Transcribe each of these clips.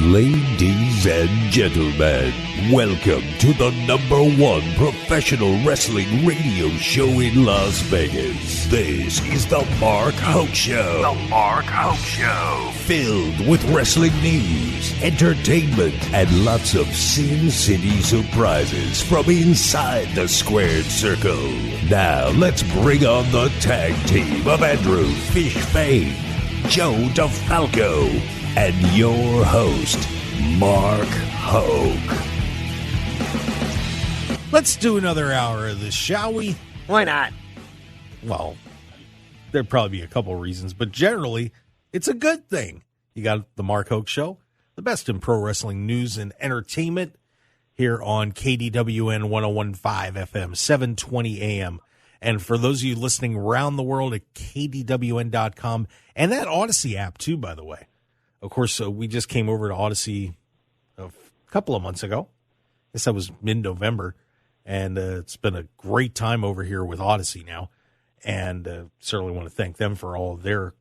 Ladies and gentlemen, welcome to the #1 professional wrestling radio show in Las Vegas. This is the Mark Hoke Show. The Mark Hoke Show. Filled with wrestling news, entertainment, and lots of Sin City surprises from inside the squared circle. Now, let's bring on the tag team of Andrew Fain, Joe DeFalco, and your host, Mark Hoke. Let's do another hour of this, shall we? Why not? Well, there'd probably be a couple reasons, but generally, it's a good thing. You got the Mark Hoke Show, the best in pro wrestling news and entertainment, here on KDWN 101.5 FM, 720 AM. And for those of you listening around the world at KDWN.com, and that Odyssey app, too, by the way. Of course, we just came over to Odyssey a couple of months ago. I guess that was mid-November. And it's been a great time over here with Odyssey now. And certainly want to thank them for all of their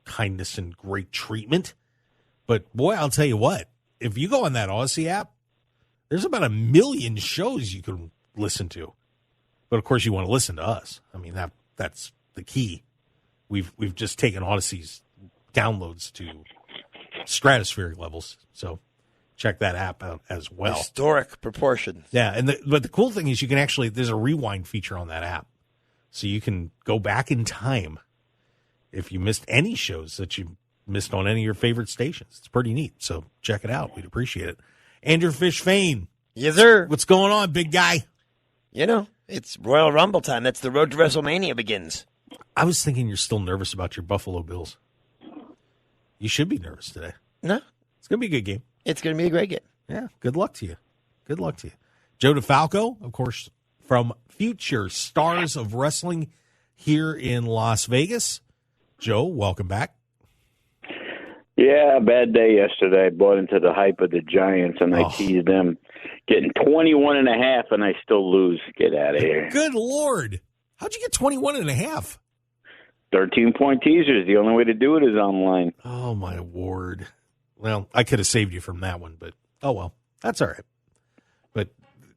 kindness and great treatment. But, boy, I'll tell you what. If you go on that Odyssey app, there's about 1 million shows you can listen to. But, of course, you want to listen to us. I mean, that's the key. We've just taken Odyssey's downloads to stratospheric levels, so check that app out as well. Historic proportions. Yeah, but the cool thing is you can actually, there's a rewind feature on that app, so you can go back in time if you missed any shows that you missed on any of your favorite stations. It's pretty neat, so check it out. We'd appreciate it. Andrew Fain. Yes, sir. What's going on, big guy? You know, it's Royal Rumble time. That's the road to WrestleMania begins. I was thinking you're still nervous about your Buffalo Bills. You should be nervous today. No. It's going to be a good game. It's going to be a great game. Yeah, good luck to you. Good luck to you. Joe DeFalco, of course, from Future Stars of Wrestling here in Las Vegas. Joe, welcome back. Yeah, bad day yesterday. I bought into the hype of the Giants, and I teased them getting 21.5, and I still lose. Get out of here. Good Lord. How'd you get 21.5? 13-point teasers. The only way to do it is online. Oh, my word. Well, I could have saved you from that one, but oh, well. That's all right. But,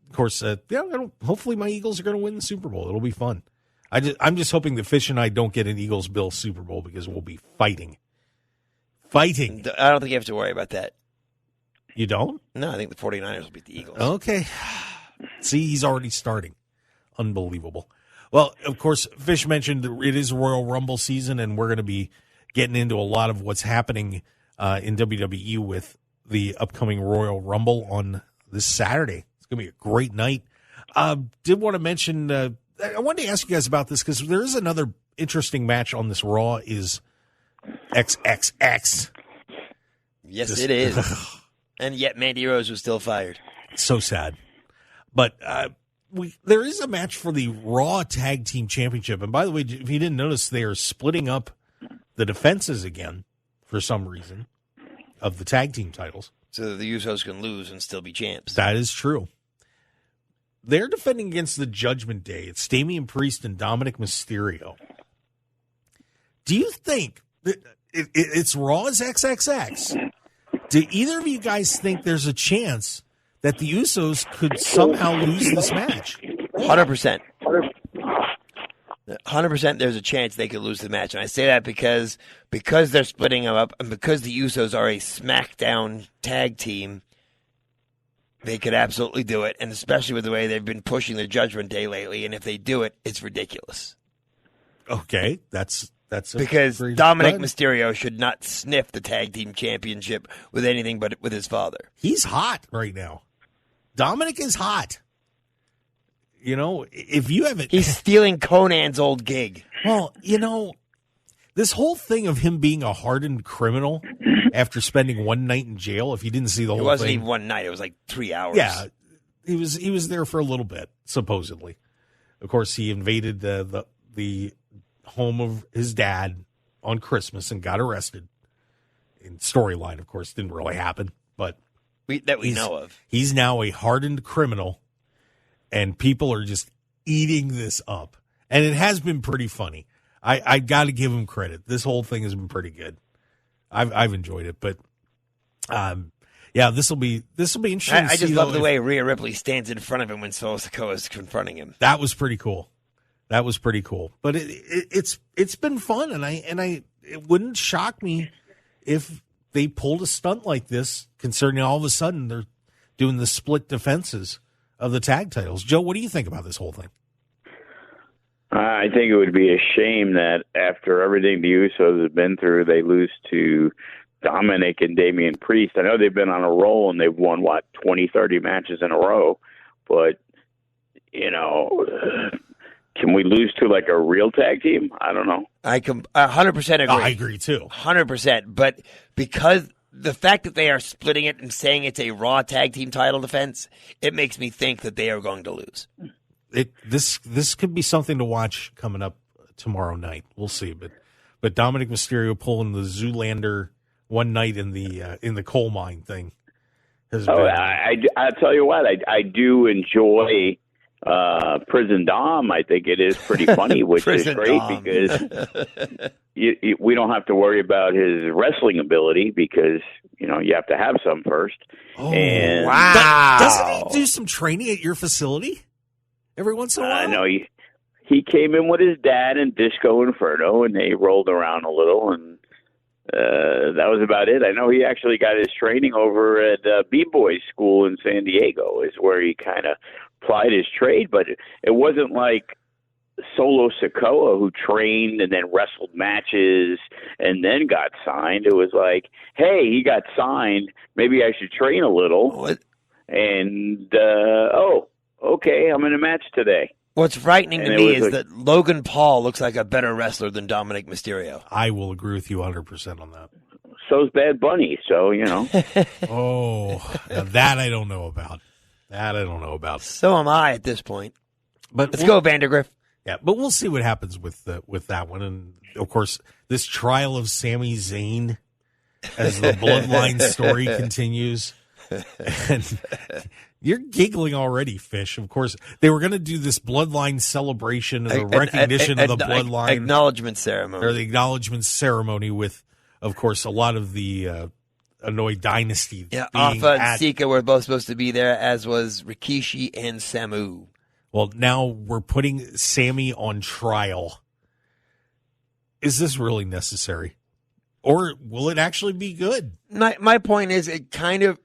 of course, hopefully my Eagles are going to win the Super Bowl. It'll be fun. I'm just hoping that Fish and I don't get an Eagles-Bills Super Bowl because we'll be fighting. Fighting. I don't think you have to worry about that. You don't? No, I think the 49ers will beat the Eagles. Okay. See, he's already starting. Unbelievable. Well, of course, Fish mentioned it is Royal Rumble season, and we're going to be getting into a lot of what's happening in WWE with the upcoming Royal Rumble on this Saturday. It's going to be a great night. Did want to mention, I wanted to ask you guys about this because there is another interesting match on this Raw is XXX. Yes, it is. And yet Mandy Rose was still fired. So sad. But there is a match for the Raw Tag Team Championship. And by the way, if you didn't notice, they are splitting up the defenses again for some reason of the tag team titles. So that the Usos can lose and still be champs. That is true. They're defending against the Judgment Day. It's Damian Priest and Dominic Mysterio. Do you think that it's Raw as XXX? Do either of you guys think there's a chance that the Usos could somehow lose this match? 100%. 100% there's a chance they could lose the match. And I say that because they're splitting them up and because the Usos are a SmackDown tag team, they could absolutely do it. And especially with the way they've been pushing the Judgment Day lately. And if they do it, it's ridiculous. Okay, that's because Dominic Mysterio should not sniff the tag team championship with anything but with his father. He's hot right now. Dominic is hot. You know, if you haven't... He's stealing Conan's old gig. Well, you know, this whole thing of him being a hardened criminal after spending one night in jail, if you didn't see the whole thing... It wasn't even one night. It was like 3 hours. Yeah, he was there for a little bit, supposedly. Of course, he invaded the home of his dad on Christmas and got arrested. In storyline, of course, didn't really happen, but... we know of. He's now a hardened criminal, and people are just eating this up. And it has been pretty funny. I got to give him credit. This whole thing has been pretty good. I've enjoyed it. But, Yeah, this will be interesting. I just love the way Rhea Ripley stands in front of him when Solo Sikoa is confronting him. That was pretty cool. But it's been fun, and it wouldn't shock me if they pulled a stunt like this, concerning all of a sudden they're doing the split defenses of the tag titles. Joe, what do you think about this whole thing? I think it would be a shame that after everything the Usos have been through, they lose to Dominic and Damian Priest. I know they've been on a roll and they've won, 20, 30 matches in a row. But, can we lose to like a real tag team? I don't know. I 100% agree. I agree too. 100%. But because the fact that they are splitting it and saying it's a Raw tag team title defense, it makes me think that they are going to lose. This could be something to watch coming up tomorrow night. We'll see. But Dominic Mysterio pulling the Zoolander one night in the coal mine thing. I tell you what, I do enjoy Prison Dom. I think it is pretty funny, which is great because we don't have to worry about his wrestling ability because you have to have some first. Oh, and wow! Doesn't he do some training at your facility every once in a while? I know he came in with his dad in Disco Inferno, and they rolled around a little, and that was about it. I know he actually got his training over at B-Boy School in San Diego, is where he kind of plied his trade, but it wasn't like Solo Sikoa, who trained and then wrestled matches and then got signed. It was like, hey, he got signed. Maybe I should train a little. What? And, okay, I'm in a match today. What's frightening to And me it was is that Logan Paul looks like a better wrestler than Dominic Mysterio. I will agree with you 100% on that. So's Bad Bunny, so, Oh, now that I don't know about. So am I at this point. But Let's go, Vandergriff. Yeah, but we'll see what happens with that one. And, of course, this trial of Sami Zayn as the Bloodline story continues. And you're giggling already, Fish. Of course, they were going to do this Bloodline celebration and the recognition of the Bloodline. Acknowledgement ceremony. Or the acknowledgement ceremony with, of course, a lot of the Anoa'i dynasty. Yeah, Alpha and Sika were both supposed to be there, as was Rikishi and Samu. Well, now we're putting Sammy on trial. Is this really necessary? Or will it actually be good? My point is, it kind of,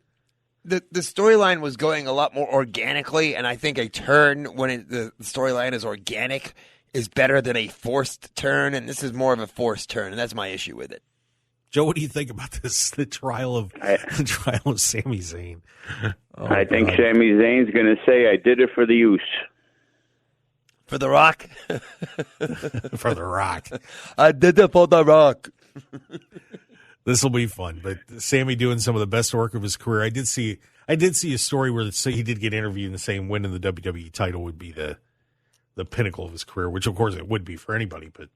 the storyline was going a lot more organically, and I think a turn when the storyline is organic is better than a forced turn, and this is more of a forced turn, and that's my issue with it. Joe, what do you think about this? The trial of Sami Zayn. I think Sami Zayn's going to say, "I did it for the use." For The Rock? For The Rock. I did it for The Rock. This will be fun. But Sammy doing some of the best work of his career. I did see a story where he did get interviewed and saying winning the WWE title would be the pinnacle of his career, which of course it would be for anybody. But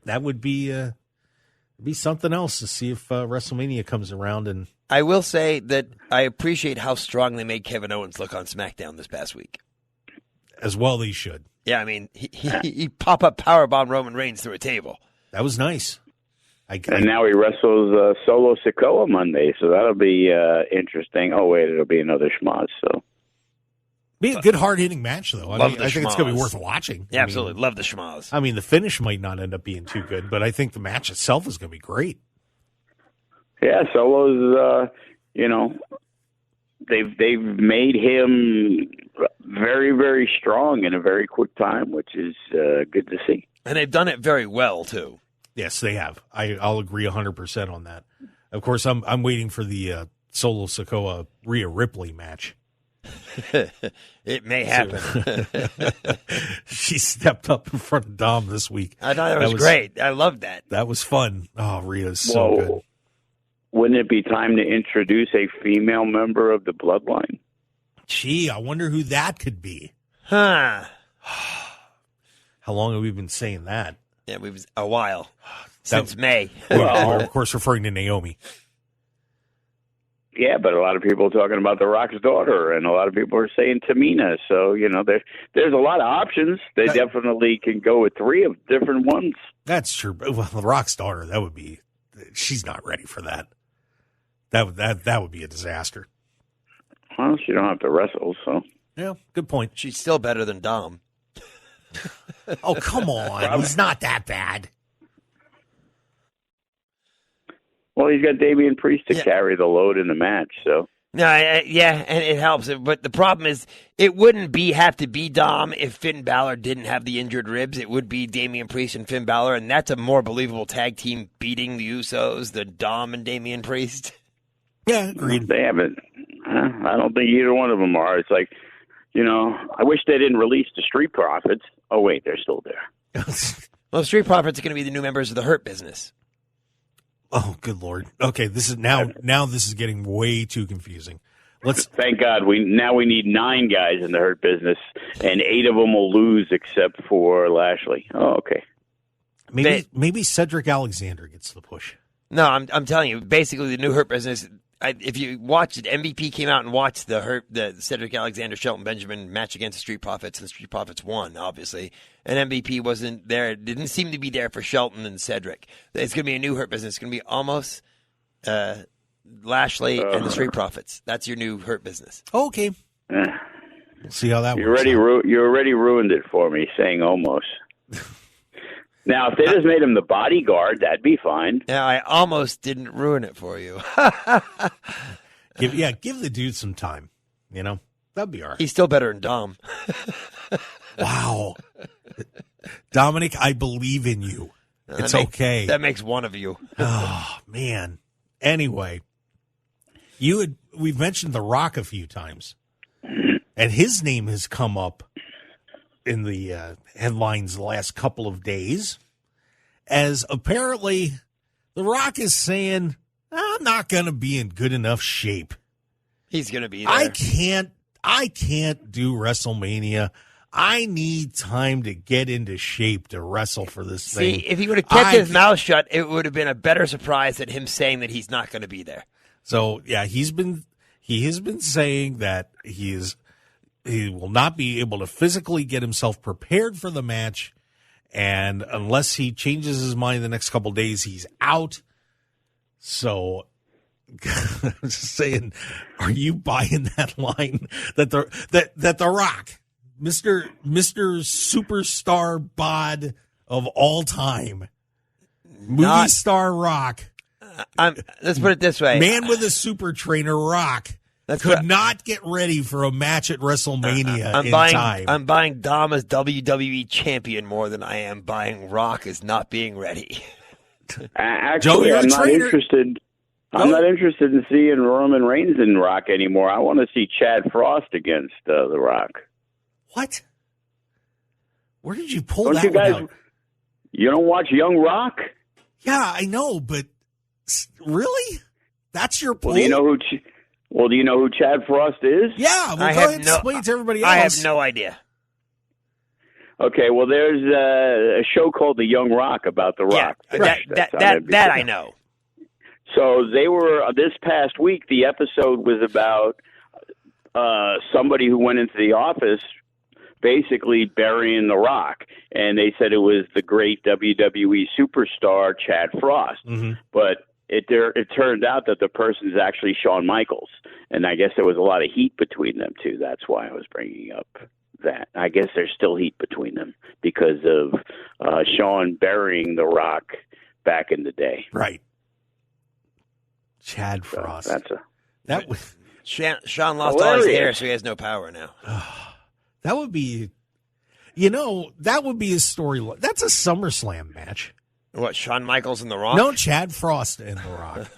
that would be something else to see if WrestleMania comes around. And I will say that I appreciate how strong they made Kevin Owens look on SmackDown this past week. As well they should. Yeah, I mean, he pop-up powerbomb Roman Reigns through a table. That was nice. And now he wrestles Solo Sikoa Monday, so that'll be interesting. Oh, wait, it'll be another schmoz, so. Be a good hard-hitting match, though. I think it's going to be worth watching. Yeah, absolutely. Love the schmoz. I mean, the finish might not end up being too good, but I think the match itself is going to be great. Yeah, Solo's, they've made him very, very strong in a very quick time, which is good to see. And they've done it very well, too. Yes, they have. I'll agree 100% on that. Of course, I'm waiting for the Solo Sikoa Rhea Ripley match. It may happen. She stepped up in front of Dom this week. I thought that was great. I loved that. That was fun. Oh, Rhea's so good. Wouldn't it be time to introduce a female member of the Bloodline? Gee, I wonder who that could be. Huh. How long have we been saying that? Yeah, a while. Since May. We're, of course, referring to Naomi. Yeah, but a lot of people are talking about The Rock's daughter, and a lot of people are saying Tamina. So, there's a lot of options. They definitely can go with 3 of different ones. That's true. Well, The Rock's daughter, she's not ready for that. That would be a disaster. Well, she don't have to wrestle, so. Yeah, good point. She's still better than Dom. Oh, come on. He's not that bad. Well, he's got Damian Priest to carry the load in the match, so. No, yeah, and it helps. But the problem is, it wouldn't have to be Dom if Finn Balor didn't have the injured ribs. It would be Damian Priest and Finn Balor, and that's a more believable tag team beating the Usos than Dom and Damian Priest. Yeah, agreed. They haven't. I don't think either one of them are. It's like, I wish they didn't release the Street Profits. Oh, wait, they're still there. Well, Street Profits are going to be the new members of the Hurt Business. Oh, good Lord. Okay, this is now this is getting way too confusing. Thank God we need 9 guys in the Hurt Business, and 8 of them will lose except for Lashley. Oh, okay. Maybe Cedric Alexander gets the push. No, I'm telling you, basically the new Hurt Business. If you watched it, MVP came out and watched the Cedric Alexander Shelton Benjamin match against the Street Profits, and the Street Profits won, obviously. And MVP wasn't there; it didn't seem to be there for Shelton and Cedric. It's going to be a new Hurt Business. It's going to be almost Lashley and the Street Profits. That's your new Hurt Business. Okay, we'll see how that works. You already ruined it for me, saying almost. Now, if they just made him the bodyguard, that'd be fine. Yeah, I almost didn't ruin it for you. Give the dude some time. That'd be all right. He's still better than Dom. Wow. Dominic, I believe in you. It's okay. That makes one of you. Oh, man. Anyway, we've mentioned The Rock a few times, and his name has come up in the headlines the last couple of days, as apparently The Rock is saying, I'm not going to be in good enough shape. He's going to be there. I can't do WrestleMania. I need time to get into shape to wrestle for this thing. See, if he would have kept his mouth shut, it would have been a better surprise than him saying that he's not going to be there. So, yeah, he has been saying that he will not be able to physically get himself prepared for the match, and unless he changes his mind the next couple of days, he's out. So I'm just saying, are you buying that line that the Rock, Mr. Superstar bod of all time, movie star Rock, let's put it this way, man with a super trainer Rock, not get ready for a match at WrestleMania time. I'm buying Dom as WWE champion more than I am buying Rock as not being ready. Actually, I'm not interested. I'm not interested in seeing Roman Reigns and Rock anymore. I want to see Chad Frost against The Rock. What? Where did you pull that one out? You don't watch Young Rock? Yeah, I know, but really? That's your pull? Do you know who Chad Frost is? Yeah, well, go ahead and explain to everybody else. I have no idea. Okay, well, there's a show called The Young Rock about The Rock. Yeah, that I know. So they were, this past week, the episode was about somebody who went into the office basically burying The Rock. And they said it was the great WWE superstar, Chad Frost. Mm-hmm. But it turned out that the person is actually Shawn Michaels. And I guess there was a lot of heat between them, too. That's why I was bringing up that. I guess there's still heat between them because of Shawn burying The Rock back in the day. Right. Chad Frost. Shawn lost all his hair, so he has no power now. That would be, that would be a storyline. That's a SummerSlam match. What, Shawn Michaels and The Rock? No, Chad Frost and The Rock.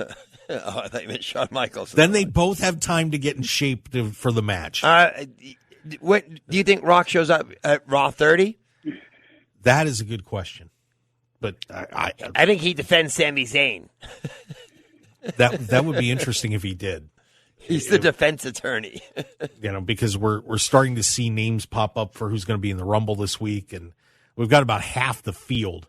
Oh, I thought you meant Shawn Michaels. Then they both have time to get in shape for the match. What do you think Rock shows up at Raw 30? That is a good question. But I think he defends Sami Zayn. That would be interesting if he did. He's the defense attorney. Because we're starting to see names pop up for who's going to be in the Rumble this week, and we've got about half the field.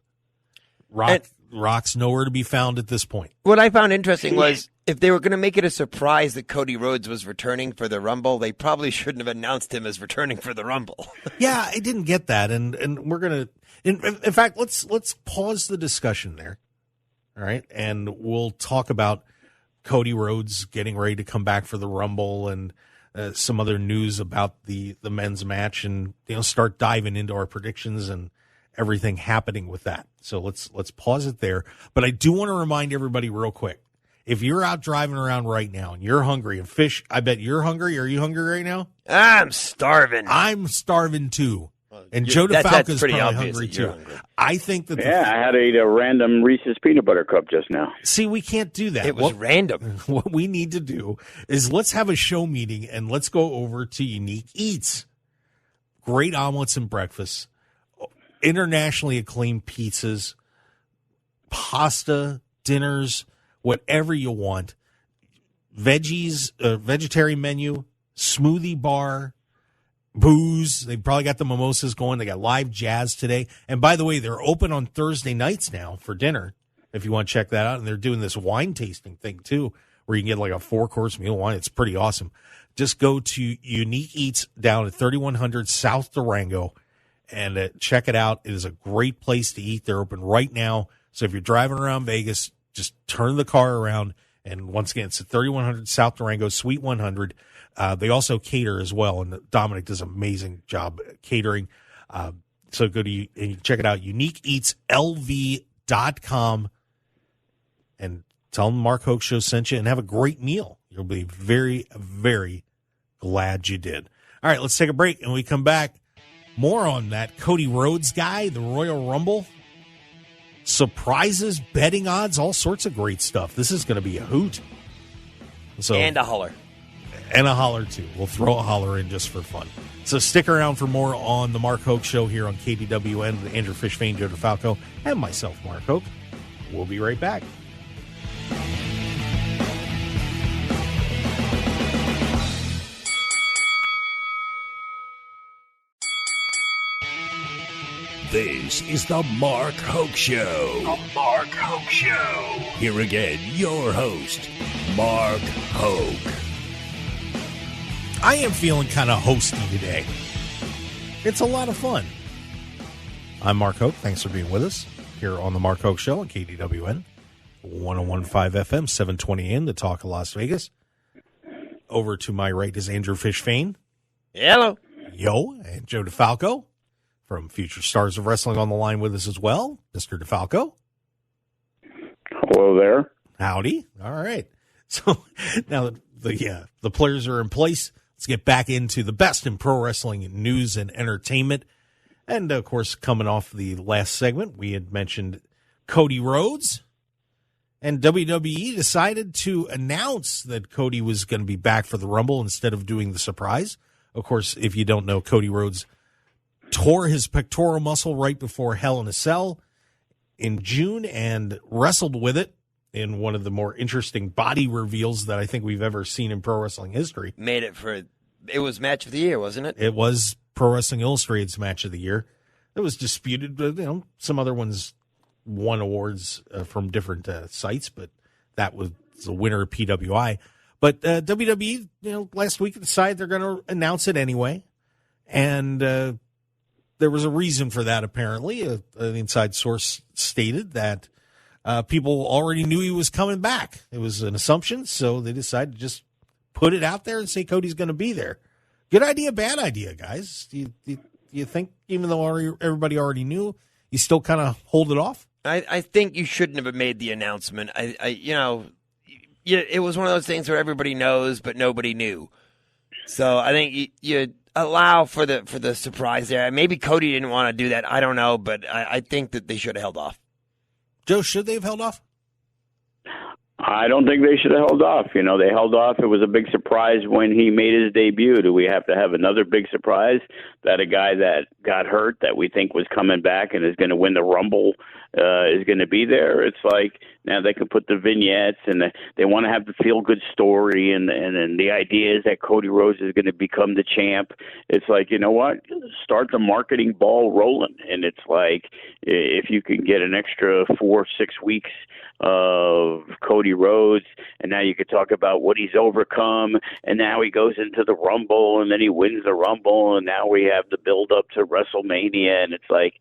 Rock's nowhere to be found at this point. What I found interesting was if they were going to make it a surprise that Cody Rhodes was returning for the Rumble, they probably shouldn't have announced him as returning for the Rumble. Yeah, I didn't get that, and we're gonna. In fact, let's pause the discussion there. All right, and we'll talk about Cody Rhodes getting ready to come back for the Rumble, and some other news about the men's match, and start diving into our predictions and everything happening with that. So let's pause it there. But I do want to remind everybody real quick, if you're out driving around right now and you're hungry, and Fish, I bet you're hungry. Are you hungry right now? I'm starving. I'm starving too. And Joe DeFalco's probably hungry too. Hungry. I think that. I had to eat a random Reese's peanut butter cup just now. See, we can't do that. It was random. What we need to do is let's have a show meeting and let's go over to Unique Eats. Great omelets and breakfasts, internationally acclaimed pizzas, pasta, dinners, whatever you want. Veggies, vegetarian menu, smoothie bar. Booze. They probably got the mimosas going. They got live jazz today. And by the way, they're open on Thursday nights now for dinner, if you want to check that out. And they're doing this wine tasting thing, too, where you can get like a 4-course meal wine. It's pretty awesome. Just go to Unique Eats down at 3100 South Durango and check it out. It is a great place to eat. They're open right now. So if you're driving around Vegas, just turn the car around. And once again, it's at 3100 South Durango, Suite 100. They also cater as well, and Dominic does an amazing job catering. So go to and check it out, uniqueeatslv.com, and tell them Mark Hoke Show sent you, and have a great meal. You'll be very, very glad you did. All right, let's take a break, and when we come back, more on that Cody Rhodes guy, the Royal Rumble, surprises, betting odds, all sorts of great stuff. This is going to be a hoot. And a holler. And a holler, too. We'll throw a holler in just for fun. So stick around for more on the Mark Hoke Show here on KDWN with Andrew Fish, Fain, Joe DeFalco, and myself, Mark Hoke. We'll be right back. This is the Mark Hoke Show. The Mark Hoke Show. Here again, your host, Mark Hoke. I am feeling kind of hosty today. It's a lot of fun. I'm Mark Hoke. Thanks for being with us here on the Mark Hoke Show on KDWN 101.5 FM, 720 AM, the Talk of Las Vegas. Over to my right is Andrew Fish Fain. Hello. Yo, and Joe DeFalco from Future Stars of Wrestling on the line with us as well. Mr. DeFalco. Hello there. Howdy. All right. So now the players are in place. Let's get back into the best in pro wrestling news and entertainment. And, of course, coming off the last segment, we had mentioned Cody Rhodes. And WWE decided to announce that Cody was going to be back for the Rumble instead of doing the surprise. Of course, if you don't know, Cody Rhodes tore his pectoral muscle right before Hell in a Cell in June and wrestled with it in one of the more interesting body reveals that I think we've ever seen in pro wrestling history. It was match of the year, wasn't it? It was Pro Wrestling Illustrated's match of the year. It was disputed, but some other ones won awards from different sites, but that was the winner of PWI. But WWE, last week decided they're going to announce it anyway, and there was a reason for that. Apparently, an inside source stated that people already knew he was coming back. It was an assumption, so they decided to just put it out there and say Cody's going to be there. Good idea, bad idea, guys? Do you think, even though everybody already knew, you still kind of hold it off? I think you shouldn't have made the announcement. It was one of those things where everybody knows, but nobody knew. So I think you allow for the surprise there. Maybe Cody didn't want to do that. I don't know, but I think that they should have held off. Joe, should they have held off? I don't think they should have held off. They held off. It was a big surprise when he made his debut. Do we have to have another big surprise that a guy that got hurt that we think was coming back and is going to win the Rumble is going to be there? It's like now they can put the vignettes and they want to have the feel-good story and the idea is that Cody Rhodes is going to become the champ. It's like, you know what? Start the marketing ball rolling. And it's like if you can get an extra 4-6 weeks of Cody Rhodes, and now you could talk about what he's overcome, and now he goes into the Rumble, and then he wins the Rumble, and now we have the build-up to WrestleMania, and it's like,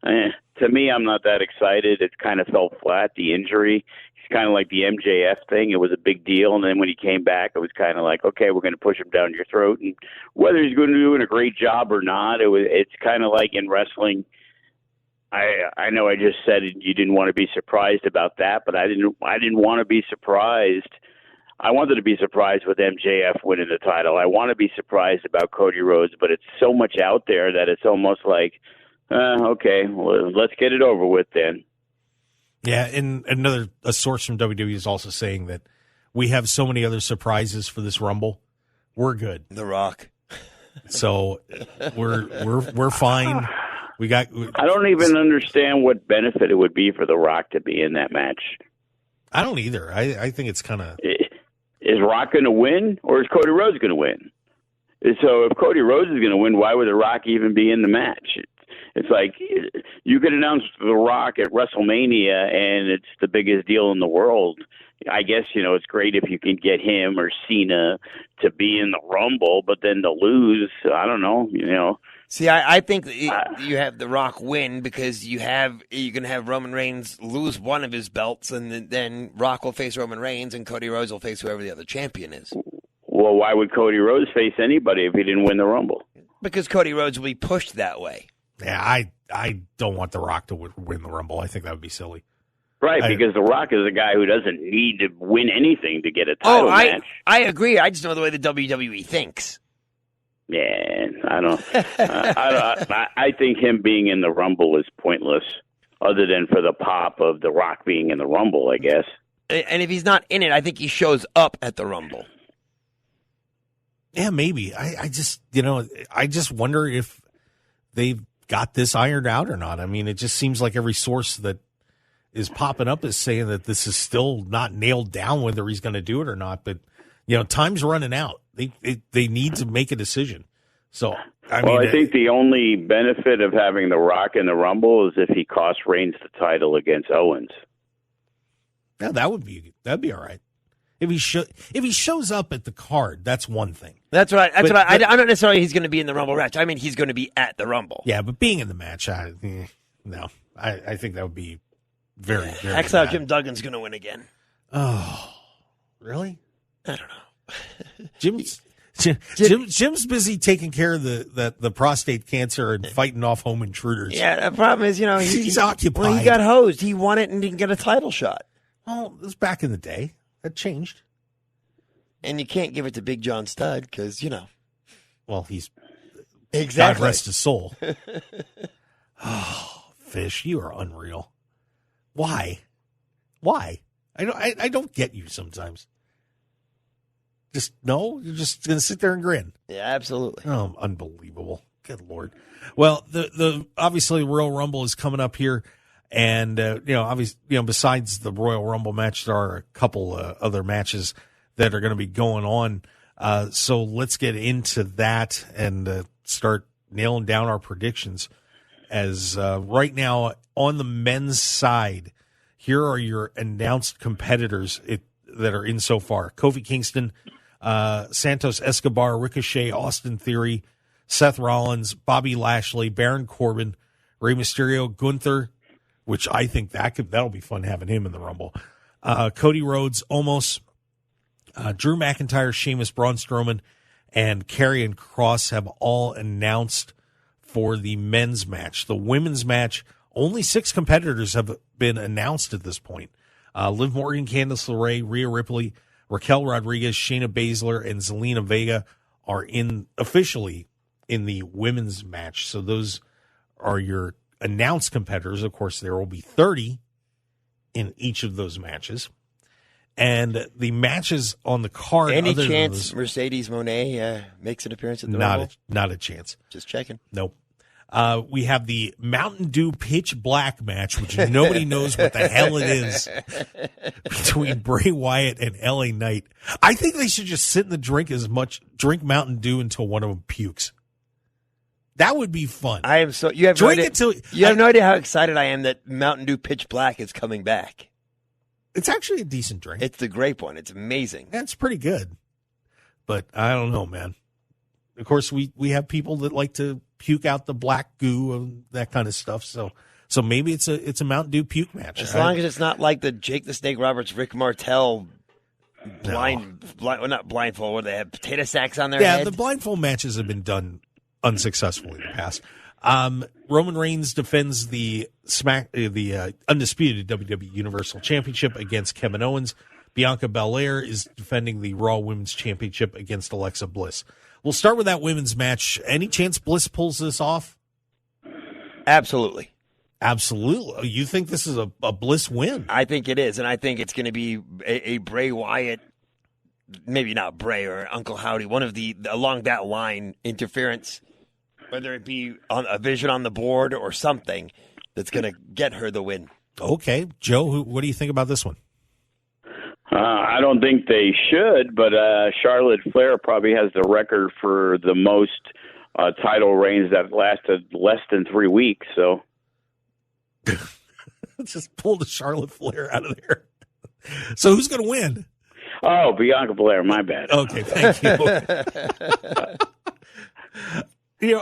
To me, I'm not that excited. It kind of fell flat, the injury. It's kind of like the MJF thing. It was a big deal, and then when he came back, it was kind of like, okay, we're going to push him down your throat. And whether he's going to do a great job or not, it's kind of like in wrestling. I know I just said you didn't want to be surprised about that, but I didn't want to be surprised. I wanted to be surprised with MJF winning the title. I want to be surprised about Cody Rhodes, but it's so much out there that it's almost like, okay, well, let's get it over with then. Yeah, and a source from WWE is also saying that we have so many other surprises for this Rumble. We're good. The Rock. So we're fine. I don't even understand what benefit it would be for The Rock to be in that match. I don't either. I think it's kind of... Is Rock going to win, or is Cody Rhodes going to win? So if Cody Rhodes is going to win, why would The Rock even be in the match? It's like you could announce The Rock at WrestleMania, and it's the biggest deal in the world. I guess, it's great if you can get him or Cena to be in the Rumble, but then to lose, I don't know, See, I think you have The Rock win because you're going to have Roman Reigns lose one of his belts, and then Rock will face Roman Reigns, and Cody Rhodes will face whoever the other champion is. Well, why would Cody Rhodes face anybody if he didn't win the Rumble? Because Cody Rhodes will be pushed that way. Yeah, I don't want The Rock to win the Rumble. I think that would be silly. Right, because The Rock is a guy who doesn't need to win anything to get a title match. I agree. I just know the way the WWE thinks. Yeah, I don't. I think him being in the Rumble is pointless, other than for the pop of The Rock being in the Rumble, I guess. And if he's not in it, I think he shows up at the Rumble. Yeah, maybe. I just wonder if they've got this ironed out or not. I mean, it just seems like every source that is popping up is saying that this is still not nailed down whether he's going to do it or not. But time's running out. They need to make a decision. So I think the only benefit of having The Rock in the Rumble is if he costs Reigns the title against Owens. Yeah, that'd be all right. If he shows up at the card, that's one thing. I'm not necessarily he's going to be in the Rumble match. I mean, he's going to be at the Rumble. Yeah, but being in the match, no. I think that would be very, very That's how Jim Duggan's going to win again. Oh, really? I don't know. Jim's busy taking care of the prostate cancer and fighting off home intruders. Yeah, the problem is, he's occupied. Well, he got hosed. He won it and didn't get a title shot. Well, it was back in the day. That changed. And you can't give it to Big John Studd because, Well, he's... Exactly. God rest his soul. Oh, Fish, you are unreal. Why? I don't get you sometimes. You're just going to sit there and grin. Yeah, absolutely. Oh, unbelievable. Good Lord. Well, the obviously Royal Rumble is coming up here. And, obviously, besides the Royal Rumble match, there are a couple other matches that are going to be going on. So let's get into that and start nailing down our predictions. As right now, on the men's side, here are your announced competitors that are in so far. Kofi Kingston, Santos Escobar, Ricochet, Austin Theory, Seth Rollins, Bobby Lashley, Baron Corbin, Rey Mysterio, Gunther, which I think that'll be fun having him in the Rumble. Cody Rhodes, Omos, Drew McIntyre, Sheamus, Braun Strowman, and Karrion Kross have all announced for the men's match. The women's match, only 6 competitors have been announced at this point. Liv Morgan, Candice LeRae, Rhea Ripley, Raquel Rodriguez, Shayna Baszler, and Zelina Vega are officially in the women's match. So those are your announced competitors. Of course, there will be 30 in each of those matches. And the matches on the card. Any chance Mercedes Moné makes an appearance at the Rumble? Not a chance. Just checking. Nope. We have the Mountain Dew Pitch Black match, which nobody knows what the hell it is, between Bray Wyatt and LA Knight. I think they should just sit in the drink Mountain Dew until one of them pukes. That would be fun. I am so you have no idea how excited I am that Mountain Dew Pitch Black is coming back. It's actually a decent drink. It's the grape one. It's amazing. That's pretty good. But I don't know, man. Of course, we have people that like to puke out the black goo and that kind of stuff. So So maybe it's a Mountain Dew puke match. As long as it's not like the Jake the Snake Roberts, Rick Martel not blindfold, where they have potato sacks on their head. Yeah, the blindfold matches have been done unsuccessfully in the past. Roman Reigns defends the undisputed WWE Universal Championship against Kevin Owens. Bianca Belair is defending the Raw Women's Championship against Alexa Bliss. We'll start with that women's match. Any chance Bliss pulls this off? Absolutely. Absolutely. You think this is a Bliss win? I think it is, and I think it's going to be a Bray Wyatt, maybe not Bray or Uncle Howdy, one of the along that line interference, whether it be on a vision on the board or something that's going to get her the win. Okay. Joe, what do you think about this one? I don't think they should, but Charlotte Flair probably has the record for the most title reigns that lasted less than 3 weeks. So just pull the Charlotte Flair out of there. So who's going to win? Oh, Bianca Belair. My bad. Okay, thank you.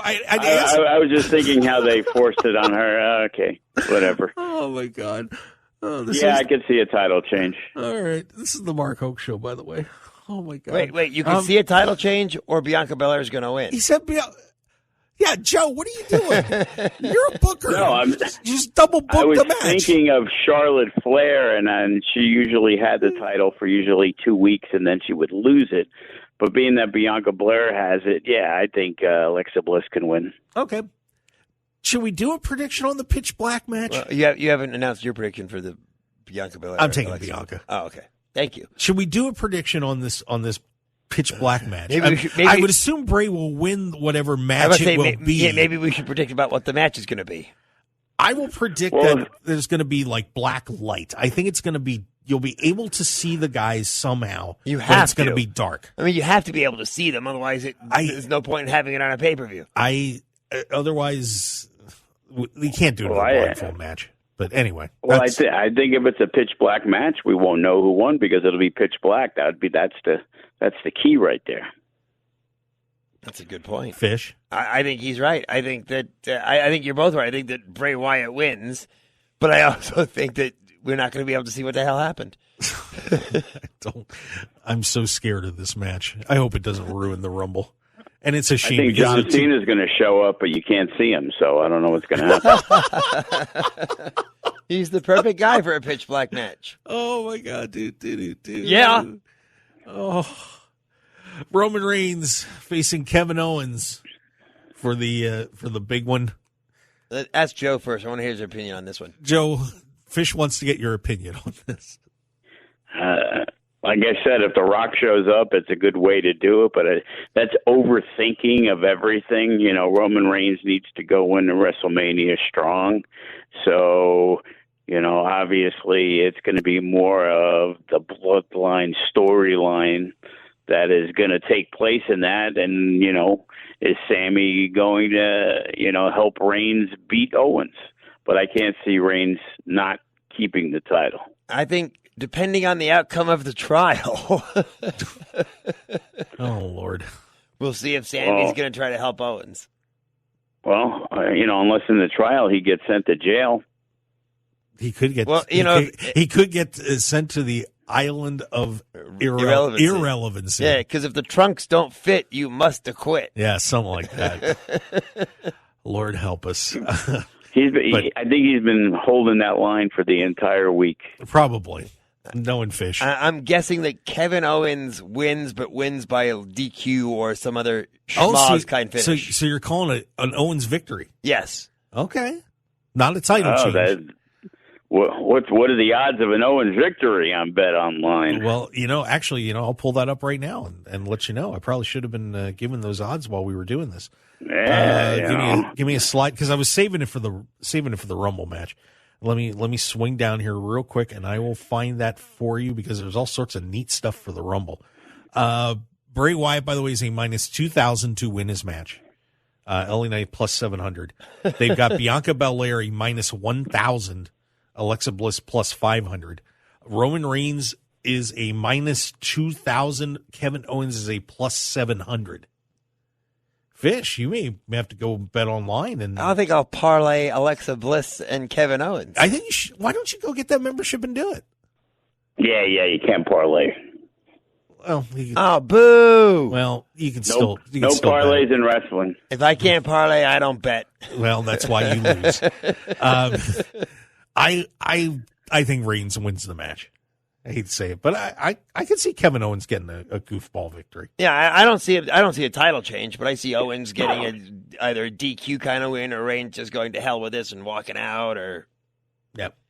I was just thinking how they forced it on her. Okay, whatever. Oh my God. I could see a title change. All right. This is the Mark Hoke Show, by the way. Oh, my God. Wait. You can see a title change or Bianca Belair is going to win? He said, yeah, Joe, what are you doing? You're a booker. No, I'm just double book the match. I was thinking of Charlotte Flair, and she usually had the title for usually 2 weeks, and then she would lose it. But being that Bianca Belair has it, I think Alexa Bliss can win. Okay. Should we do a prediction on the Pitch Black match? Well, you haven't announced your prediction for the Bianca Belair. I'm taking Bianca. Oh, okay. Thank you. Should we do a prediction on this Pitch Black match? Maybe I would assume Bray will win whatever match it will be. Yeah, maybe we should predict about what the match is going to be. I will predict that there's going to be like black light. I think it's going to be, you'll be able to see the guys somehow. You have it's going to be dark. I mean, you have to be able to see them. Otherwise, there's no point in having it on a pay-per-view. Otherwise, we can't do it in a blindfold match. But anyway. Well, I think if it's a pitch black match, we won't know who won because it'll be pitch black. That's the key right there. That's a good point. Fish. I think he's right. I think that I think you're both right. I think that Bray Wyatt wins, but I also think that we're not going to be able to see what the hell happened. I'm so scared of this match. I hope it doesn't ruin the Rumble. And it's a shame. I think John Cena is going to show up, but you can't see him, so I don't know what's going to happen. He's the perfect guy for a pitch black match. Oh my God, dude. Yeah. Oh, Roman Reigns facing Kevin Owens for the big one. Ask Joe first. I want to hear his opinion on this one. Joe, Fish wants to get your opinion on this. Like I said, if The Rock shows up, it's a good way to do it, but that's overthinking of everything. You know, Roman Reigns needs to go into WrestleMania strong. So, you know, obviously it's going to be more of the bloodline storyline that is going to take place in that. And, you know, is Sammy going to, you know, help Reigns beat Owens? But I can't see Reigns not keeping the title. I think depending on the outcome of the trial. Oh, Lord. We'll see if Sammy's going to try to help Owens. Well, you know, unless in the trial he gets sent to jail. He could get, he could get sent to the island of irrelevancy. Yeah, because if the trunks don't fit, you must acquit. Yeah, something like that. Lord help us. I think he's been holding that line for the entire week. Probably. Knowing Fish. I'm guessing that Kevin Owens wins, but wins by a DQ or some other schmoz kind finish. So you're calling it an Owens victory? Yes. Okay. Not a title change. What are the odds of an Owens victory on Bet Online? Well, actually, I'll pull that up right now and let you know. I probably should have been given those odds while we were doing this. Give me a slide because I was saving it for the Rumble match. Let me swing down here real quick and I will find that for you because there's all sorts of neat stuff for the Rumble. Bray Wyatt, by the way, is a minus 2,000 to win his match. LA Knight plus 700. They've got Bianca Belair a minus 1,000. Alexa Bliss plus 500. Roman Reigns is a minus 2,000. Kevin Owens is a plus 700. Fish, you may have to go bet online. And I don't think I'll parlay Alexa Bliss and Kevin Owens. I think you should. Why don't you go get that membership and do it? Yeah, you can't parlay. Well, boo! Well, you can No still parlays in wrestling. If I can't parlay, I don't bet. Well, that's why you lose. I think Reigns wins the match. I hate to say it, but I can see Kevin Owens getting a goofball victory. Yeah, I don't see it. I don't see a title change, but I see Owens getting either a DQ kind of win, or Reigns just going to hell with this and walking out. Or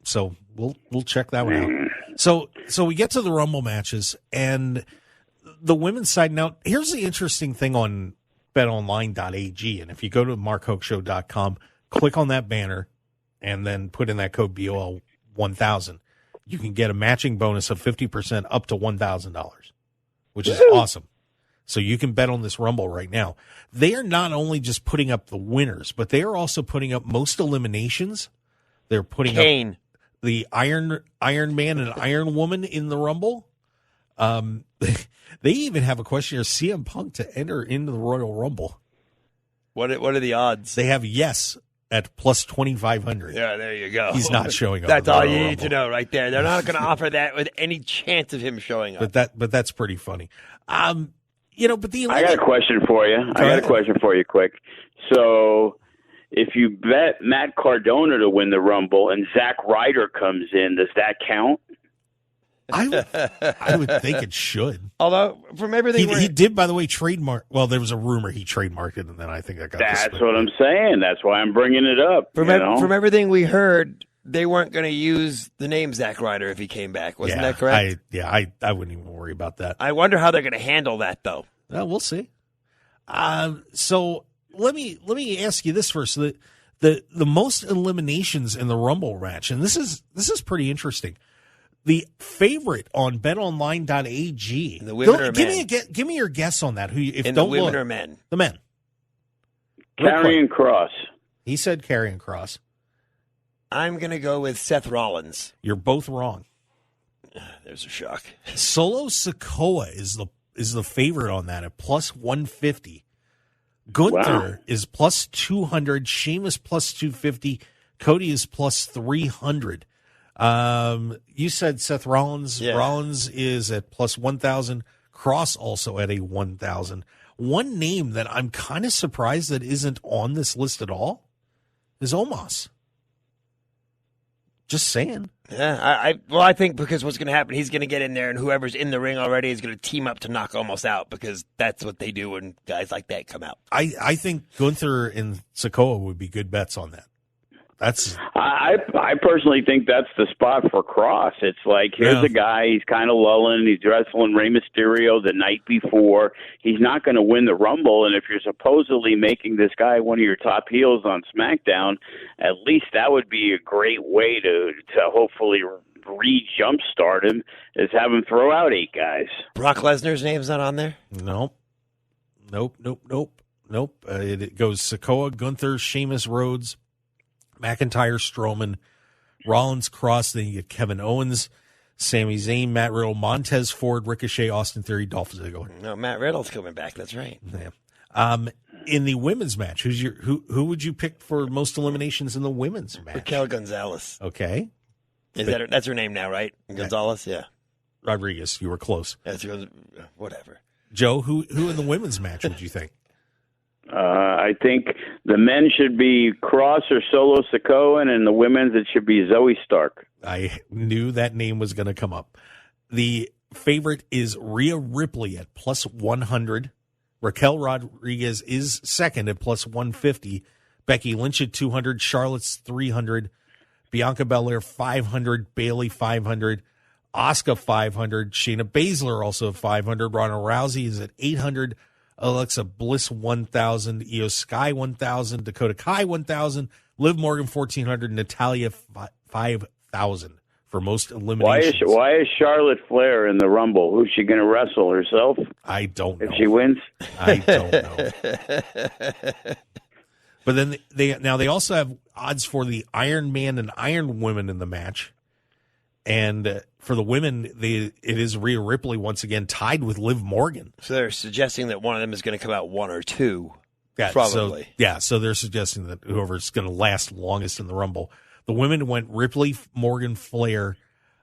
So we'll check that one out. So we get to the Rumble matches and the women's side. Now, here's the interesting thing on BetOnline.ag, and if you go to MarkHokeShow.com, click on that banner, and then put in that code BOL1000. You can get a matching bonus of 50% up to $1,000, which is awesome. So you can bet on this Rumble right now. They are not only just putting up the winners, but they are also putting up most eliminations. They're putting up the Iron Man and Iron Woman in the Rumble. They even have a question here: CM Punk to enter into the Royal Rumble. What are the odds? They have yes at plus 2,500. Yeah, there you go. He's not showing up. That's all you need to know right there. They're not going to offer that with any chance of him showing up. But that's pretty funny. But I got a question for you. Quick. So, if you bet Matt Cardona to win the Rumble and Zack Ryder comes in, does that count? I would think it should. Although, from everything he did, by the way, trademark. Well, there was a rumor he trademarked it, and then I think I got. That's what I'm saying. That's why I'm bringing it up. From everything we heard, they weren't going to use the name Zack Ryder if he came back. Wasn't that correct? I wouldn't even worry about that. I wonder how they're going to handle that, though. We'll see. So let me ask you this first: the most eliminations in the Rumble match, and this is pretty interesting. The favorite on BetOnline.ag. The women or men? Give me your guess on that. The women or men? The men. Karrion Kross. He said Karrion Kross. I'm going to go with Seth Rollins. You're both wrong. There's a shock. Solo Sikoa is the favorite on that at plus 150. Gunther is plus 200. Sheamus plus 250. Cody is plus 300. You said Seth Rollins. Yeah. Rollins is at plus 1,000. Cross also at a 1,000. One name that I'm kind of surprised that isn't on this list at all is Omos. Just saying. Yeah, I think because what's going to happen, he's going to get in there, and whoever's in the ring already is going to team up to knock Omos out, because that's what they do when guys like that come out. I think Gunther and Sikoa would be good bets on that. I personally think that's the spot for Cross. It's like, here's a guy, he's kind of lulling, he's wrestling Rey Mysterio the night before. He's not going to win the Rumble, and if you're supposedly making this guy one of your top heels on SmackDown, at least that would be a great way to hopefully re-jumpstart him, is have him throw out 8 guys. Brock Lesnar's name's not on there? Nope. It goes Sikoa, Gunther, Sheamus, Rhodes, McIntyre, Strowman, Rollins, Cross. Then you get Kevin Owens, Sami Zayn, Matt Riddle, Montez Ford, Ricochet, Austin Theory, Dolph Ziggler. No, Matt Riddle's coming back. That's right. Yeah. In the women's match, who would you pick for most eliminations in the women's match? Raquel Gonzalez. Okay. That's her name now, right? Gonzalez. Yeah. Rodriguez. You were close. Whatever. Joe, who in the women's match would you think? I think the men should be Cross or Solo Sikoa, and in the women's it should be Zoe Stark. I knew that name was going to come up. The favorite is Rhea Ripley at plus 100. Raquel Rodriguez is second at plus 150. Becky Lynch at 200. Charlotte's 300. Bianca Belair 500. Bayley 500. Asuka 500. Shayna Baszler also at 500. Ronda Rousey is at 800. Alexa Bliss 1,000, Io Sky 1,000, Dakota Kai 1,000, Liv Morgan 1,400, Natalia 5,000 for most eliminations. Why is Charlotte Flair in the Rumble? Who's she going to wrestle herself? I don't know. If she wins? I don't know. But then they also have odds for the Iron Man and Iron Women in the match. And for the women, it is Rhea Ripley once again tied with Liv Morgan. So they're suggesting that one of them is going to come out 1 or 2. Yeah, Probably. So they're suggesting that whoever's going to last longest in the Rumble. The women went Ripley, Morgan Flair,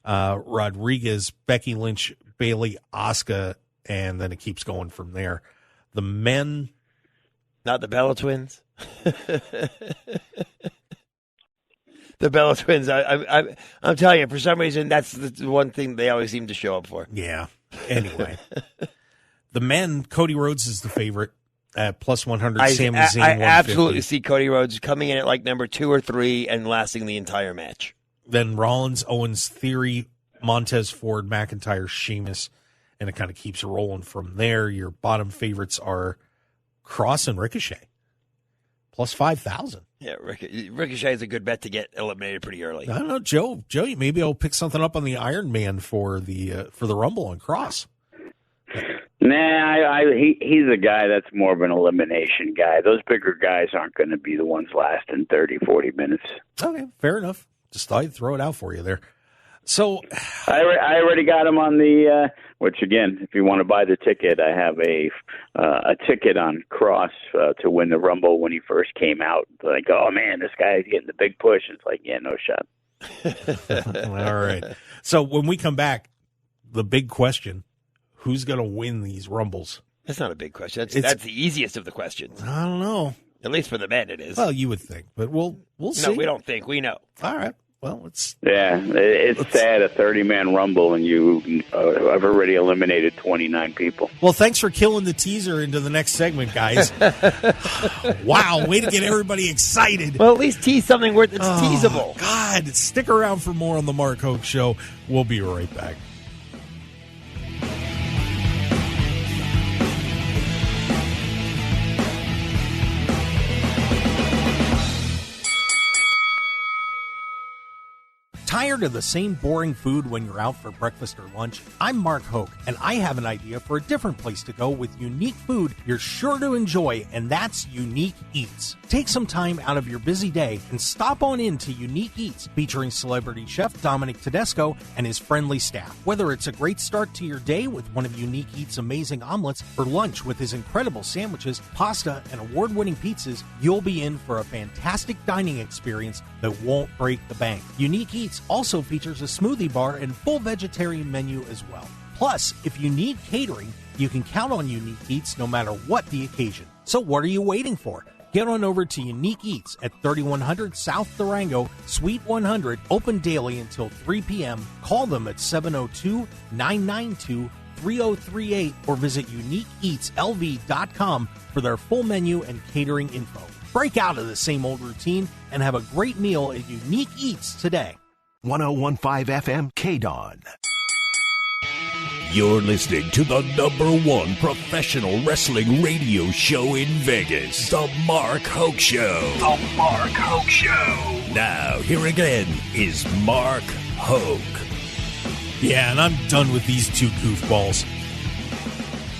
Rodriguez, Becky Lynch, Bayley, Asuka, and then it keeps going from there. The men. Not the Bella Twins. The Bella Twins. I'm telling you, for some reason, that's the one thing they always seem to show up for. Yeah. Anyway. The men, Cody Rhodes is the favorite at plus 100. Sami Zayn, I 150. absolutely see Cody Rhodes coming in at like number 2 or 3 and lasting the entire match. Then Rollins, Owens, Theory, Montez Ford, McIntyre, Sheamus, and it kind of keeps rolling from there. Your bottom favorites are Cross and Ricochet, plus 5,000. Yeah, Ricochet is a good bet to get eliminated pretty early. I don't know, Joe, maybe I'll pick something up on the Iron Man for the Rumble on Cross. Nah, he's a guy that's more of an elimination guy. Those bigger guys aren't going to be the ones lasting 30, 40 minutes. Okay, fair enough. Just thought I'd throw it out for you there. So I already got him on the, which again, if you want to buy the ticket, I have a ticket on Cross to win the Rumble when he first came out. Like, oh man, this guy's getting the big push. It's like, yeah, no shot. All right. So when we come back, the big question, who's going to win these Rumbles? That's not a big question. That's the easiest of the questions. I don't know. At least for the men, it is. Well, you would think, but we'll see. No, we don't think. We know. All right. Well, it's sad, a 30-man Rumble, and you have already eliminated 29 people. Well, thanks for killing the teaser into the next segment, guys. Wow, way to get everybody excited. Well, at least tease something worth it's teasable. God, stick around for more on the Mark Hoke Show. We'll be right back. Tired of the same boring food when you're out for breakfast or lunch? I'm Mark Hoke, and I have an idea for a different place to go with unique food you're sure to enjoy, and that's Unique Eats. Take some time out of your busy day and stop on in to Unique Eats, featuring celebrity chef Dominic Tedesco and his friendly staff. Whether it's a great start to your day with one of Unique Eats' amazing omelets, or lunch with his incredible sandwiches, pasta, and award-winning pizzas, you'll be in for a fantastic dining experience that won't break the bank. Unique Eats also features a smoothie bar and full vegetarian menu as well. Plus, if you need catering, you can count on Unique Eats no matter what the occasion. So what are you waiting for? Get on over to Unique Eats at 3100 South Durango, Suite 100, open daily until 3 p.m. Call them at 702-992-3038 or visit uniqueeatslv.com for their full menu and catering info. Break out of the same old routine and have a great meal at Unique Eats today. 101.5 FM KDWN. You're listening to the #1 professional wrestling radio show in Vegas, The Mark Hoke Show. The Mark Hoke Show. Now, here again is Mark Hoke. Yeah, and I'm done with these two goofballs.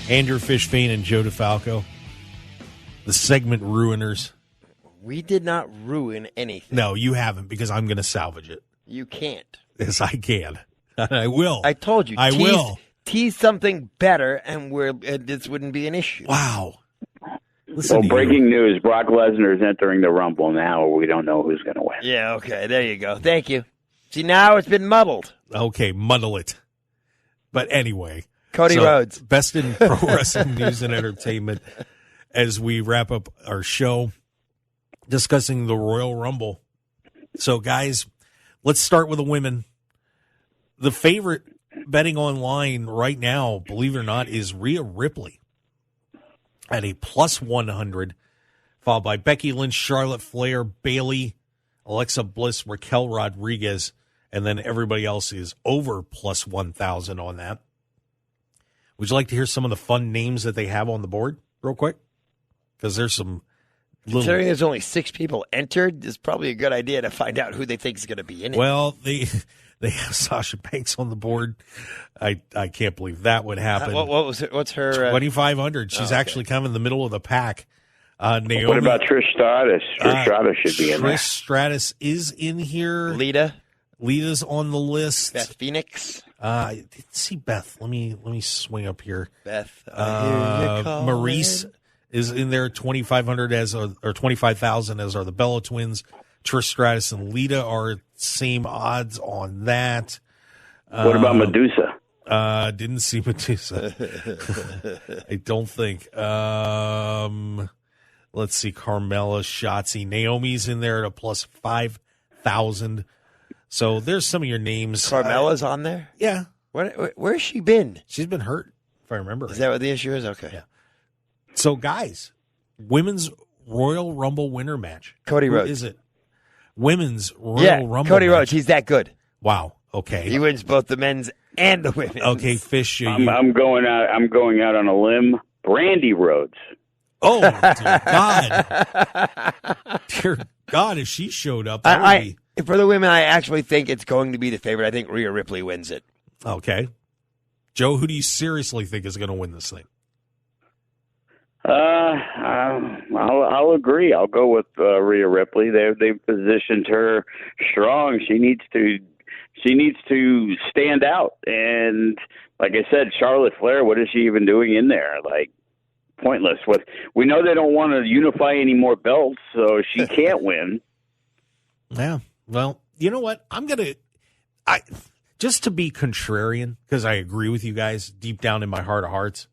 Andrew Fish, Fain and Joe DeFalco. The segment ruiners. We did not ruin anything. No, you haven't, because I'm going to salvage it. You can't. Yes, I can. And I will. I told you. I will. Tease something better, and this wouldn't be an issue. Wow. Well, breaking news, Brock Lesnar is entering the Rumble now. We don't know who's going to win. Yeah, okay. There you go. Thank you. See, now it's been muddled. Okay, muddle it. But anyway. Cody Rhodes. Best in pro wrestling news and entertainment as we wrap up our show discussing the Royal Rumble. So, guys, let's start with the women. The favorite betting online right now, believe it or not, is Rhea Ripley at a plus 100, followed by Becky Lynch, Charlotte Flair, Bayley, Alexa Bliss, Raquel Rodriguez, and then everybody else is over plus 1,000 on that. Would you like to hear some of the fun names that they have on the board real quick? Because there's some Considering there's only 6 people entered, it's probably a good idea to find out who they think is going to be in it. Well, they have Sasha Banks on the board. I can't believe that would happen. What's her 2,500? She's actually kind of in the middle of the pack. Naomi, what about Trish Stratus? Trish Stratus should be in there. Trish Stratus is in here. Lita's on the list. Beth Phoenix. I didn't see Beth. Let me swing up here. Beth. Maurice is in there. 2,500 or 25,000 as are the Bella Twins. Trish Stratus and Lita are same odds on that. What about Medusa? Didn't see Medusa. I don't think. Let's see. Carmella, Shotzi, Naomi's in there at a plus 5,000. So there's some of your names. Carmella's on there? Yeah. Where's she been? She's been hurt, if I remember. Is that what the issue is? Okay. Yeah. So, guys, women's Royal Rumble winner match. Cody Rhodes. Who is it? Women's Royal Rumble Cody match. Rhodes. He's that good. Wow. Okay. He wins both the men's and the women's. Okay, Fish. I'm going out on a limb. Brandy Rhodes. Oh, dear God. Dear God, if she showed up, that would be... For the women, I actually think it's going to be the favorite. I think Rhea Ripley wins it. Okay. Joe, who do you seriously think is going to win this thing? I'll agree. I'll go with Rhea Ripley. They've positioned her strong. She needs to stand out. And like I said, Charlotte Flair, what is she even doing in there? Like, pointless. We know they don't want to unify any more belts, so she can't win. Yeah. Well, you know what? Just to be contrarian, because I agree with you guys deep down in my heart of hearts.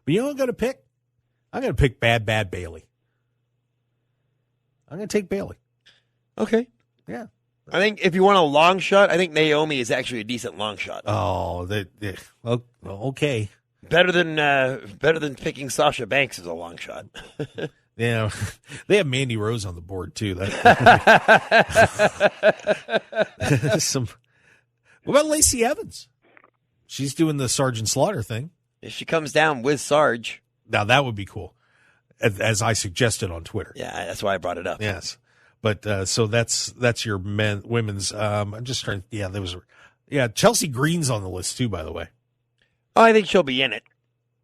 But you know what I'm going to pick? I'm going to pick Bad Bailey. I'm going to take Bailey. Okay. Yeah. I think if you want a long shot, I think Naomi is actually a decent long shot. Oh, okay. Better than picking Sasha Banks as a long shot. Yeah, they have Mandy Rose on the board too. What about Lacey Evans? She's doing the Sergeant Slaughter thing. If she comes down with Sarge, now that would be cool, as I suggested on Twitter. Yeah, that's why I brought it up. Yes, but so that's your women's. I'm just trying. Yeah, Chelsea Green's on the list too. By the way, oh, I think she'll be in it.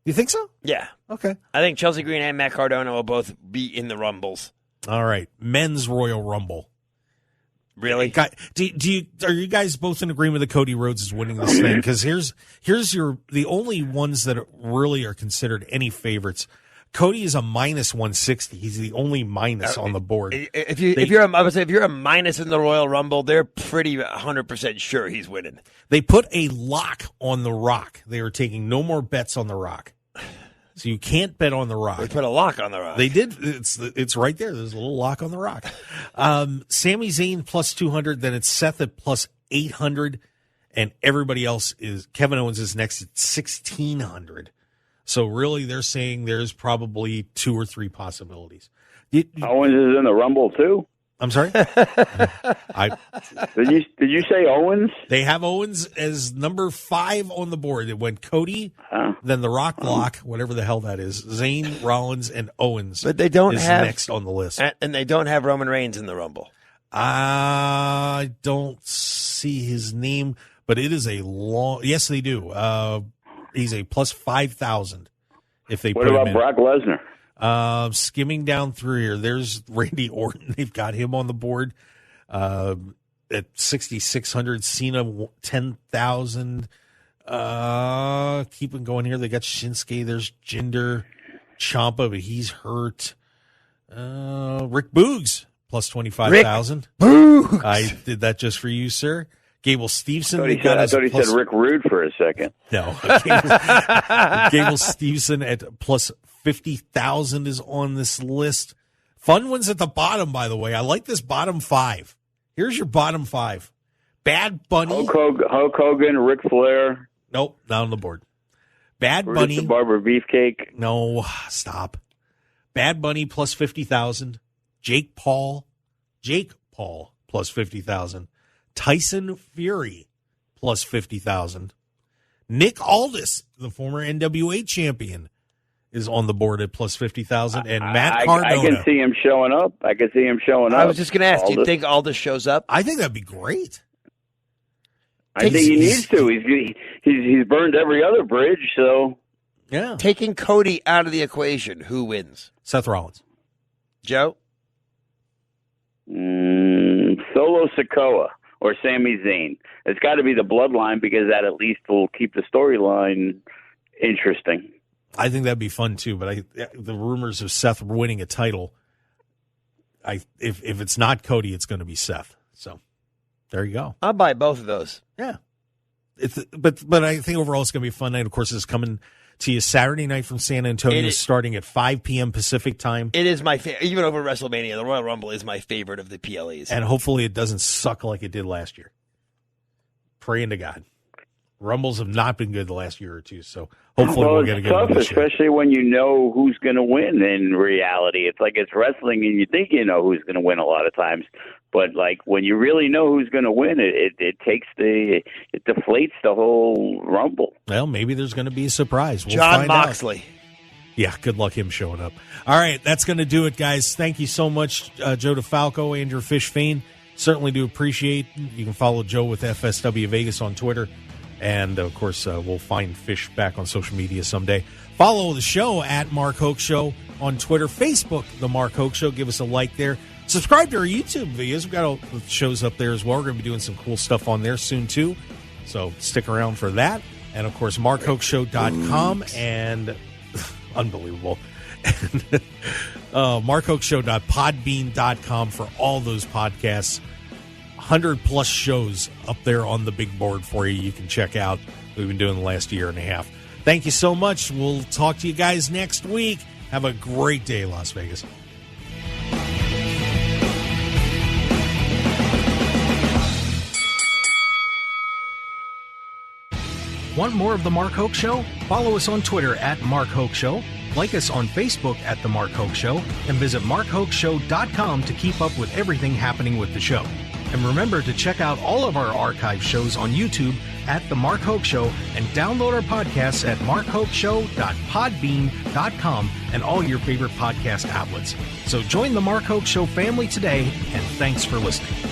You think so? Yeah. Okay. I think Chelsea Green and Matt Cardona will both be in the Rumbles. All right. Men's Royal Rumble. Really? Are you guys both in agreement that Cody Rhodes is winning this thing? Because here's the only ones that really are considered any favorites. Cody is a minus 160. He's the only minus on the board. If you're a minus in the Royal Rumble, they're pretty 100% sure he's winning. They put a lock on The Rock. They are taking no more bets on The Rock. So you can't bet on The Rock. They put a lock on The Rock. They did. It's right there. There's a little lock on The Rock. Sami Zayn plus 200. Then it's Seth at plus 800. And everybody else Kevin Owens is next at 1,600. So really, they're saying there's probably 2 or 3 possibilities. Owens is in the Rumble too. I'm sorry. Did you say Owens? They have Owens as number 5 on the board. It went Cody, then the Rock Block, whatever the hell that is. Zayn, Rollins, and Owens. But they don't have next on the list, and they don't have Roman Reigns in the Rumble. I don't see his name, but it is a long. Yes, they do. He's a plus 5,000 if they put him in. What about Brock Lesnar? Skimming down through here, there's Randy Orton. They've got him on the board at 6,600. Cena 10,000. Keeping going here. They got Shinsuke. There's Jinder, Ciampa, but he's hurt. Rick Boogs plus 25,000. Boogs. I did that just for you, sir. Gable Steveson. I thought he said Rick Rude for a second. No. Gable Steveson at plus 50,000 is on this list. Fun ones at the bottom, by the way. I like this bottom 5. Here's your bottom 5. Bad Bunny. Hulk Hogan, Ric Flair. Nope, not on the board. Bad Bruce Bunny. the Barber Beefcake. No, stop. Bad Bunny plus 50,000. Jake Paul plus 50,000. Tyson Fury plus 50,000. Nick Aldis, the former NWA champion, is on the board at plus 50,000. And Matt Cardona. I can see him showing up. I was just going to ask, do you think Aldis shows up? I think that'd be great. I think he needs to. He's burned every other bridge, so. Yeah. Taking Cody out of the equation, who wins? Seth Rollins. Joe? Solo Sikoa or Sami Zayn. It's got to be the bloodline because that at least will keep the storyline interesting. I think that'd be fun too. But the rumors of Seth winning a title, if it's not Cody, it's going to be Seth. So there you go. I'll buy both of those. Yeah. But I think overall it's going to be a fun night. Of course, it's coming to you Saturday night from San Antonio, starting at 5 p.m. Pacific time. It is my favorite. Even over WrestleMania, the Royal Rumble is my favorite of the PLEs. And hopefully it doesn't suck like it did last year. Praying to God. Rumbles have not been good the last year or two, so hopefully we'll get a good one this year. Especially when you know who's going to win in reality. It's like it's wrestling and you think you know who's going to win a lot of times. But like when you really know who's going to win, it deflates the whole Rumble. Well, maybe there's going to be a surprise. We'll John find Moxley. out. Yeah, good luck him showing up. All right, that's going to do it, guys. Thank you so much, Joe DeFalco, Andrew Fish Fain. Certainly do appreciate. You can follow Joe with FSW Vegas on Twitter. And, of course, we'll find Fish back on social media someday. Follow the show at Mark Hoke Show on Twitter. Facebook, The Mark Hoke Show. Give us a like there. Subscribe to our YouTube videos. We've got all the shows up there as well. We're going to be doing some cool stuff on there soon, too. So stick around for that. And, of course, MarkHokeShow.com. And unbelievable. And MarkHokeShow.podbean.com for all those podcasts. 100-plus shows up there on the big board for you can check out. We've been doing the last year and a half. Thank you so much. We'll talk to you guys next week. Have a great day, Las Vegas. Want more of The Mark Hoke Show? Follow us on Twitter at Mark Hoke Show, like us on Facebook at The Mark Hoke Show, and visit MarkHokeShow.com to keep up with everything happening with the show. And remember to check out all of our archive shows on YouTube at The Mark Hoke Show and download our podcasts at markhokeshow.podbean.com and all your favorite podcast outlets. So join The Mark Hoke Show family today, and thanks for listening.